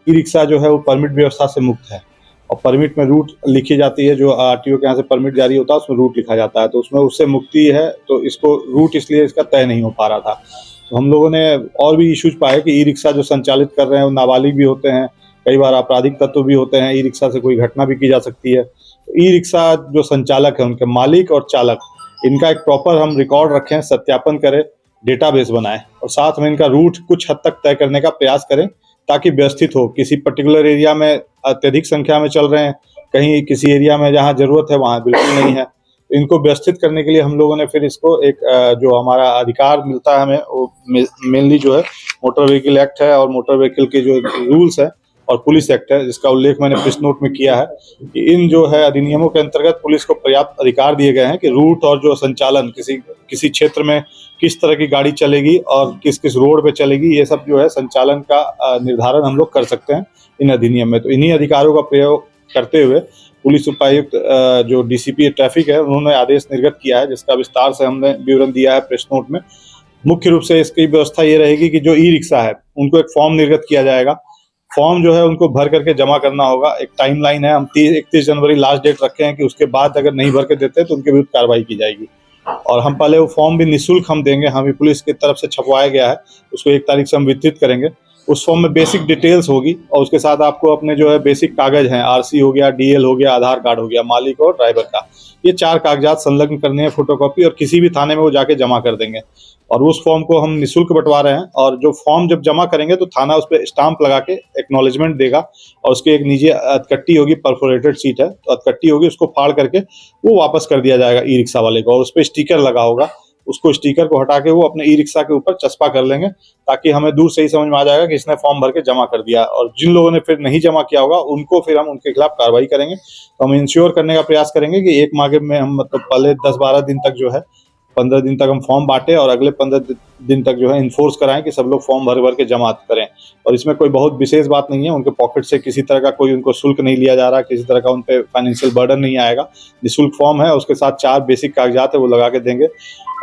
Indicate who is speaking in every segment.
Speaker 1: E rickshaw जो है वो परमिट व्यवस्था से मुक्त है और परमिट में रूट लिखी जाती है, जो आरटीओ के यहाँ से परमिट जारी होता है उसमें रूट लिखा जाता है, तो उसमें उससे मुक्ति है, तो इसको रूट इसलिए इसका तय नहीं हो पा रहा था। तो हम लोगों ने और भी इश्यूज पाए कि ई रिक्शा जो संचालित कर रहे हैं वो नाबालिग भी होते हैं, कई बार आपराधिक तत्व भी होते हैं, ई रिक्शा से कोई घटना भी की जा सकती है। तो ई रिक्शा जो संचालक है, उनके मालिक और चालक, इनका एक प्रॉपर हम रिकॉर्ड रखें, सत्यापन करें, डेटाबेस बनाएं और साथ में इनका रूट कुछ हद तक तय करने का प्रयास करें ताकि व्यवस्थित हो। किसी पर्टिकुलर एरिया में अत्यधिक संख्या में चल रहे हैं, कहीं किसी एरिया में जहाँ जरूरत है वहाँ बिल्कुल नहीं है। इनको व्यवस्थित करने के लिए हम लोगों ने फिर इसको एक जो हमारा अधिकार मिलता है हमें, वो मेनली जो है मोटर व्हीकल एक्ट है और मोटर व्हीकल के जो रूल्स है और पुलिस एक्ट है, जिसका उल्लेख मैंने प्रेस नोट में किया है कि इन जो है अधिनियमों के अंतर्गत पुलिस को पर्याप्त अधिकार दिए गए हैं कि रूट और जो संचालन किसी क्षेत्र में किस तरह की गाड़ी चलेगी और किस किस रोड पे चलेगी, ये सब जो है संचालन का निर्धारण हम लोग कर सकते हैं इन अधिनियम में। तो इन्हीं अधिकारों का प्रयोग करते हुए पुलिस उपायुक्त जो डीसीपी ट्रैफिक है, उन्होंने आदेश निर्गत किया है, जिसका विस्तार से हमने विवरण दिया है प्रेस नोट में। मुख्य रूप से इसकी व्यवस्था ये रहेगी कि जो ई रिक्शा है उनको एक फॉर्म निर्गत किया जाएगा। फॉर्म जो है उनको भर करके जमा करना होगा। एक टाइमलाइन है, हम 31 जनवरी लास्ट डेट रखे हैं कि उसके बाद अगर नहीं भर के देते तो उनके विरुद्ध कार्रवाई की जाएगी। और हम पहले वो फॉर्म भी निःशुल्क हम देंगे, हमें पुलिस की तरफ से छपवाया गया है, उसको 1 तारीख से हम वितरित करेंगे। उस फॉर्म में बेसिक डिटेल्स होगी और उसके साथ आपको अपने जो है बेसिक कागज हैं, आरसी हो गया, डीएल हो गया, आधार कार्ड हो गया, मालिक और ड्राइवर का, ये 4 कागजात संलग्न करने हैं, फोटोकॉपी, और किसी भी थाने में वो जाके जमा कर देंगे। और उस फॉर्म को हम निःशुल्क बंटवा रहे हैं और जो फॉर्म जब जमा करेंगे तो थाना उस पर स्टाम्प लगा के एक्नॉलेजमेंट देगा और उसकी एक निजी अधकट्टी होगी, परफोरेटेड सीट है तो अधकट्टी होगी, उसको फाड़ करके वो वापस कर दिया जाएगा ई रिक्शा वाले को और उस पर स्टिकर लगा होगा। उसको स्टिकर को हटा के वो अपने ई रिक्शा के ऊपर चस्पा कर लेंगे ताकि हमें दूर से ही समझ में आ जाएगा कि इसने फॉर्म भर के जमा कर दिया। और जिन लोगों ने फिर नहीं जमा किया होगा उनको फिर हम उनके खिलाफ कार्रवाई करेंगे। तो हम इंश्योर करने का प्रयास करेंगे कि एक माह में हम मतलब पहले 10-12 दिन तक जो है 15 दिन तक हम फॉर्म बांटे और अगले 15 दिन तक जो है इन्फोर्स कराएं कि सब लोग फॉर्म भर भर के जमा करें। और इसमें कोई बहुत विशेष बात नहीं है, उनके पॉकेट से किसी तरह का कोई उनको शुल्क नहीं लिया जा रहा, किसी तरह का उन पे फाइनेंशियल बर्डन नहीं आएगा। निःशुल्क फॉर्म है, उसके साथ 4 बेसिक कागजात है वो लगा के देंगे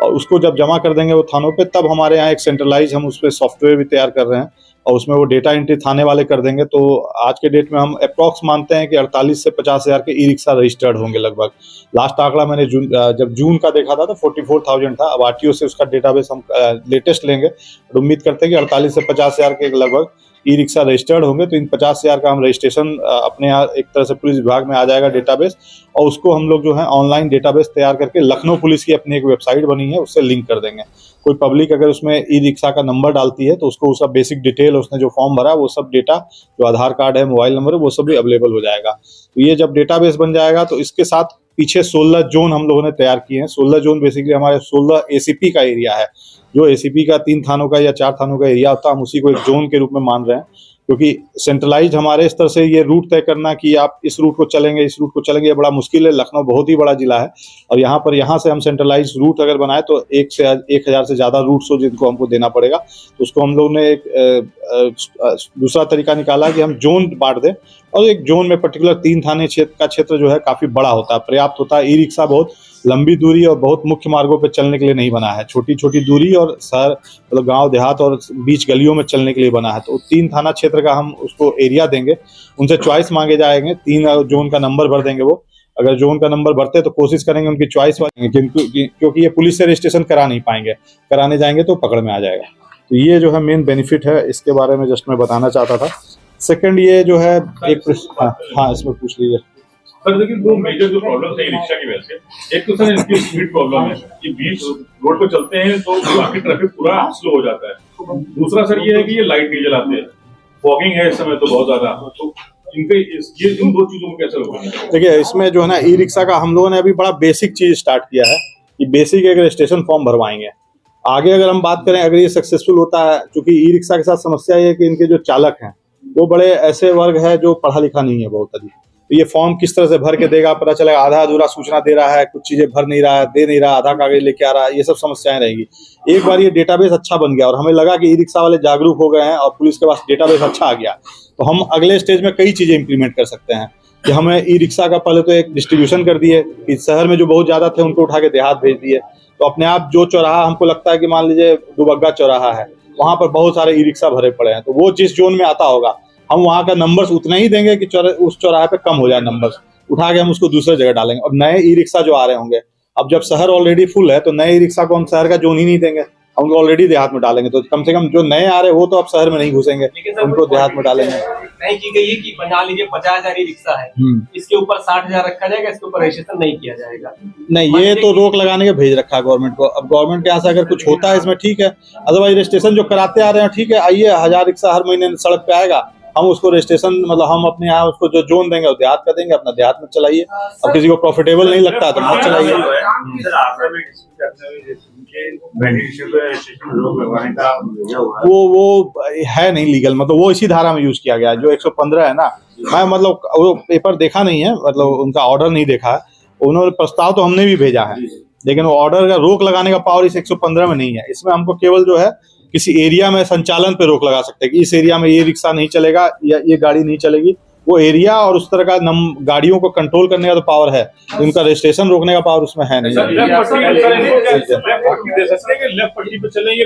Speaker 1: और उसको जब जमा कर देंगे वो थानों पे, तब हमारे यहाँ एक सेंट्रलाइज हम उस पर सॉफ्टवेयर भी तैयार कर रहे हैं और उसमें वो डेटा एंट्री थाने वाले कर देंगे। तो आज के डेट में हम अप्रॉक्स मानते हैं कि 48 से 50 हज़ार के ई रिक्शा रजिस्टर्ड होंगे लगभग। लास्ट आंकड़ा मैंने जब जून का देखा था तो 44,000 था। अब आरटीओ से उसका डेटाबेस हम लेटेस्ट लेंगे और उम्मीद करते हैं कि 48 से 50 हज़ार के लगभग ई रिक्शा रजिस्टर्ड होंगे। तो इन 50 हज़ार का हम रजिस्ट्रेशन अपने यहाँ एक तरह से पुलिस विभाग में आ जाएगा डेटाबेस, और उसको हम लोग जो है ऑनलाइन डेटाबेस तैयार करके लखनऊ पुलिस की अपनी एक वेबसाइट बनी है उससे लिंक कर देंगे। कोई पब्लिक अगर उसमें ई रिक्शा का नंबर डालती है तो उसको उसका बेसिक डिटेल, उसने जो फॉर्म भरा वो सब डेटा, जो आधार कार्ड है, मोबाइल नंबर है, वो सब भी अवेलेबल हो जाएगा। तो ये जब डेटाबेस बन जाएगा तो इसके साथ पीछे 16 जोन हम लोगों ने तैयार किए हैं। 16 जोन बेसिकली हमारे 16 एसीपी का एरिया है। जो एसीपी का 3 थानों का या 4 थानों का एरिया होता है, हम उसी को एक जोन के रूप में मान रहे हैं, क्योंकि सेंट्रलाइज हमारे इस तरह से ये रूट तय करना कि आप इस रूट को चलेंगे, इस रूट को चलेंगे, ये बड़ा मुश्किल है। लखनऊ बहुत ही बड़ा जिला है और यहाँ से हम सेंट्रलाइज रूट अगर बनाए तो 1,000 से ज़्यादा रूट्स हो जिनको हमको देना पड़ेगा। तो उसको हम लोग ने एक दूसरा तरीका निकाला कि हम जोन बांट दें और एक जोन में पर्टिकुलर 3 थाने क्षेत्र जो है काफ़ी बड़ा होता है, पर्याप्त होता है। ई रिक्शा बहुत लंबी दूरी और बहुत मुख्य मार्गों पर चलने के लिए नहीं बना है, छोटी छोटी दूरी और शहर मतलब गांव देहात और बीच गलियों में चलने के लिए बना है। तो 3 थाना क्षेत्र का हम उसको एरिया देंगे, उनसे चॉइस मांगे जाएंगे, 3 जोन का नंबर भर देंगे वो। अगर जोन का नंबर भरते तो कोशिश करेंगे उनकी चॉइस वाली, क्योंकि ये पुलिस से रजिस्ट्रेशन करा नहीं पाएंगे, कराने जाएंगे तो पकड़ में आ जाएगा। तो ये जो है मेन बेनिफिट है, इसके बारे में जस्ट मैं बताना चाहता था। सेकंड ये जो है एक हाँ इसमें पूछ लीजिए
Speaker 2: सर। देखिए 2 मेजर जो प्रॉब्लम्स है रिक्शा की वजह से, एक तो सर इनकी स्पीड प्रॉब्लम है कि बीच रोड पे चलते हैं तो बाकी ट्रैफिक पूरा स्लो हो जाता है। दूसरा सर ये है कि ये लाइट नहीं जलाते हैं, फॉगिंग है इस समय तो बहुत ज्यादा, तो इनके ये इन 2 चीजों को कैसे रोकेंगे?
Speaker 1: देखिए इसमें जो है ना ई रिक्शा का हम लोगों ने अभी बड़ा बेसिक चीज स्टार्ट किया है कि बेसिक एक रजिस्ट्रेशन फॉर्म भरवाएंगे। आगे अगर हम बात करें, अगर ये सक्सेसफुल होता है, क्योंकि ई रिक्शा के साथ समस्या ये है कि इनके जो चालक हैं वो बड़े ऐसे वर्ग है जो पढ़ा लिखा नहीं है बहुत अधिक। तो ये फॉर्म किस तरह से भर के देगा, पता चलेगा आधा अधूरा सूचना दे रहा है, कुछ चीजें भर नहीं रहा है, दे नहीं रहा, आधा कागज लेके आ रहा है, ये सब समस्याएं रहेंगी। एक बार ये डेटाबेस अच्छा बन गया और हमें लगा कि ई रिक्शा वाले जागरूक हो गए हैं और पुलिस के पास डेटाबेस अच्छा आ गया, तो हम अगले स्टेज में कई चीजें इंप्लीमेंट कर सकते हैं। कि हमें ई रिक्शा का पहले तो एक डिस्ट्रीब्यूशन कर दिए कि शहर में जो बहुत ज्यादा थे उनको उठा के देहात भेज दिए, तो अपने आप जो चौराहा हमको लगता है कि मान लीजिए दुबग्गा चौराहा है, वहां पर बहुत सारे ई रिक्शा भरे पड़े हैं, तो वो जिस जोन में आता होगा हम वहाँ का नंबर्स उतना ही देंगे कि उस चौराहे पे कम हो जाए नंबर्स, उठा के हम उसको दूसरे जगह डालेंगे। और नए ई रिक्शा जो आ रहे होंगे, अब जब शहर ऑलरेडी फुल है तो नए ई रिक्शा को हम शहर का जोन ही नहीं देंगे, हम उनको ऑलरेडी देहात में डालेंगे। तो कम से कम जो नए आ रहे हैं वो तो अब शहर में नहीं घुसेंगे, उनको देहात में डालेंगे।
Speaker 3: नहीं की गई है कि बना लीजिए 50,000 रिक्शा है, इसके ऊपर 60,000 रखा जाएगा, इसके ऊपर रजिस्ट्रेशन नहीं किया जाएगा।
Speaker 1: नहीं, ये तो रोक लगाने के भेज रखा है गवर्नमेंट को। अब गवर्नमेंट के यहाँ से अगर कुछ होता है इसमें ठीक है, अदरवाइज रजिस्ट्रेशन जो कराते आ रहे हैं ठीक है, आइए 1000 रिक्शा हर महीने सड़क पे आएगा, हम उसको रजिस्ट्रेशन मतलब हम अपने यहाँ उसको जो जोन देंगे वो देहात का देंगे, अपना देहात में चलाइए। अब किसी को प्रॉफिटेबल नहीं लगता तो मत चलाइए। वो है नहीं लीगल, मतलब वो इसी धारा में यूज किया गया है जो 115 है ना। मैं मतलब वो पेपर देखा नहीं है, मतलब उनका ऑर्डर नहीं देखा है, उन्होंने प्रस्ताव तो हमने भी भेजा है, लेकिन वो ऑर्डर का रोक लगाने का पावर इस 115 में नहीं है। इसमें हमको केवल जो है किसी एरिया में संचालन पे रोक लगा सकते हैं कि इस एरिया में ये रिक्शा नहीं चलेगा या ये गाड़ी नहीं चलेगी। वो एरिया और उस तरह का गाड़ियों को कंट्रोल करने का तो पावर है, उनका रजिस्ट्रेशन रोकने का पावर उसमें है नहीं।
Speaker 2: लेफ्ट पट्टी दे सकते हैं कि लेफ्ट पट्टी पे चलेंगे।